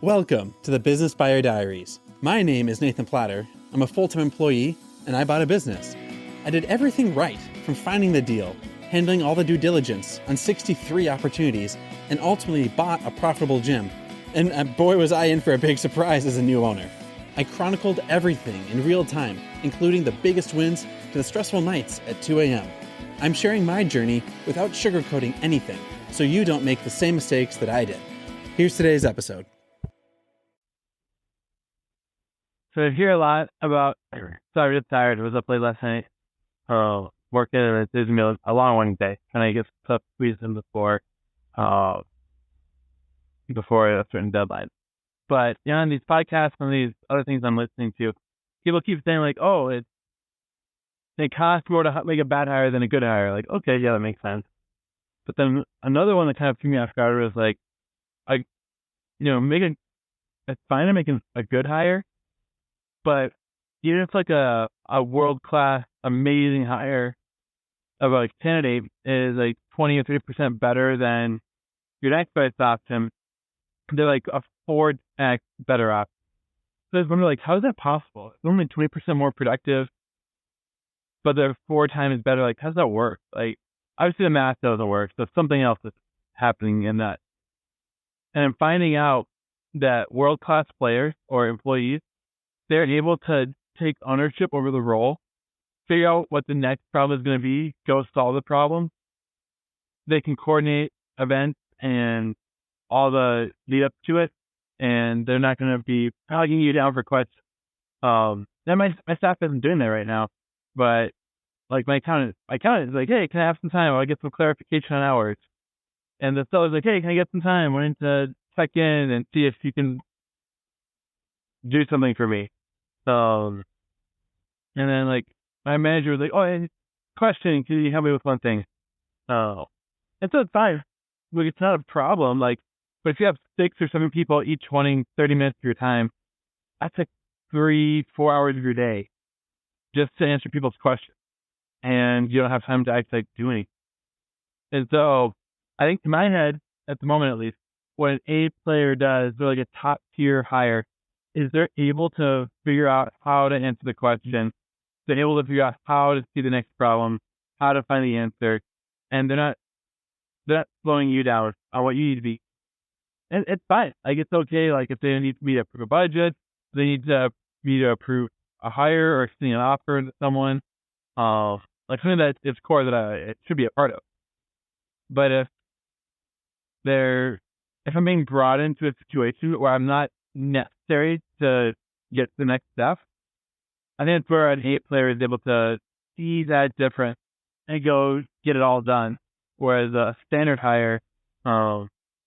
Welcome to the Business Buyer Diaries. My name is Nathan Platter. I'm a full-time employee, and I bought a business. I did everything right, from finding the deal, handling all the due diligence on 63 opportunities, and ultimately bought a profitable gym. And boy, was I in for a big surprise as a new owner. I chronicled everything in real time, including the biggest wins to the stressful nights at 2 a.m. I'm sharing my journey without sugarcoating anything, so you don't make the same mistakes that I did. Here's today's episode. So I hear a lot about, sorry, I'm just tired. I was up late last night, working, and it's been a long one day, trying to get stuff squeezed in before a certain deadline. But, you know, on these podcasts and these other things I'm listening to, people keep saying like, oh, it costs more to make a bad hire than a good hire. Like, okay, yeah, that makes sense. But then another one that kind of threw me off guard was like, it's fine to make a good hire, but even if like a world-class, amazing hire of a candidate is like 20 or 30% better than your next best option, they're like a 4x better option. So I was wondering, like, how is that possible? It's only 20% more productive, but they're 4 times better. Like, how does that work? Like, obviously the math doesn't work, so something else is happening in that. And I'm finding out that world-class players or employees, they're able to take ownership over the role, figure out what the next problem is going to be, go solve the problem. They can coordinate events and all the lead up to it, and they're not going to be hogging you down for questions. My staff isn't doing that right now, but like my accountant is like, hey, can I have some time? I get some clarification on hours. And the seller's like, hey, can I get some time? I wanted to check in and see if you can do something for me. And then like my manager was like, oh, hey, question, can you help me with one thing? And so it's fine. Like, it's not a problem. Like, but if you have 6 or 7 people each wanting 30 minutes of your time, that's like 3-4 hours of your day just to answer people's questions. And you don't have time to actually do anything. And so I think in my head, at the moment at least, what an A player does, they're like a top tier hire, is they're able to figure out how to answer the question. They're able to figure out how to see the next problem, how to find the answer, and they're not slowing you down on what you need to be. And it's fine. Like, it's okay. Like, if they need me to approve a budget, they need me to approve a hire or extend an offer to someone. Like something that is core that it should be a part of. But if I'm being brought into a situation where I'm not necessary to get to the next step, I think it's where an A player is able to see that difference and go get it all done. Whereas a standard hire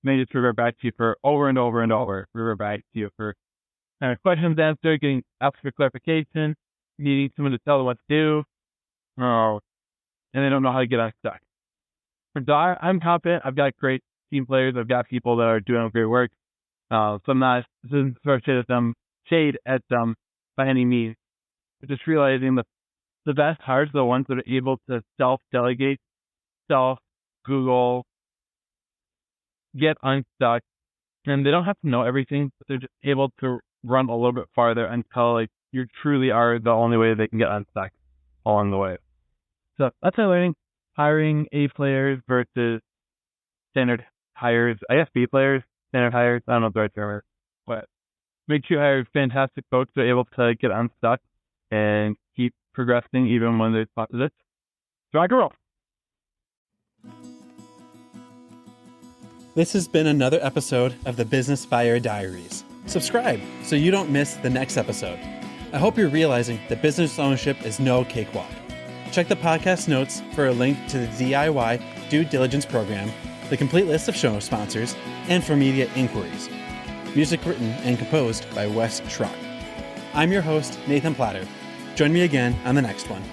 may just revert back to you for over and over and over, revert back to you for questions answered, getting asked for clarification, needing someone to tell them what to do, and they don't know how to get unstuck. For DAR, I'm confident. I've got great team players. I've got people that are doing great work. So I'm not, this isn't sort of shade at them by any means. But just realizing that the best hires are the ones that are able to self-delegate, self-Google, get unstuck, and they don't have to know everything, but they're just able to run a little bit farther until like you truly are the only way they can get unstuck along the way. So that's my learning. Hiring A players versus standard hires. I guess B players, standard hires. I don't know if the right term is, but make sure you hire fantastic folks that are able to get unstuck and keep progressing even when there's opposites. Rock and roll. This has been another episode of the Business Buyer Diaries. Subscribe so you don't miss the next episode. I hope you're realizing that business ownership is no cakewalk. Check the podcast notes for a link to the DIY due diligence program, the complete list of show sponsors, and for media inquiries. Music written and composed by Wes Schrock. I'm your host, Nathan Platter. Join me again on the next one.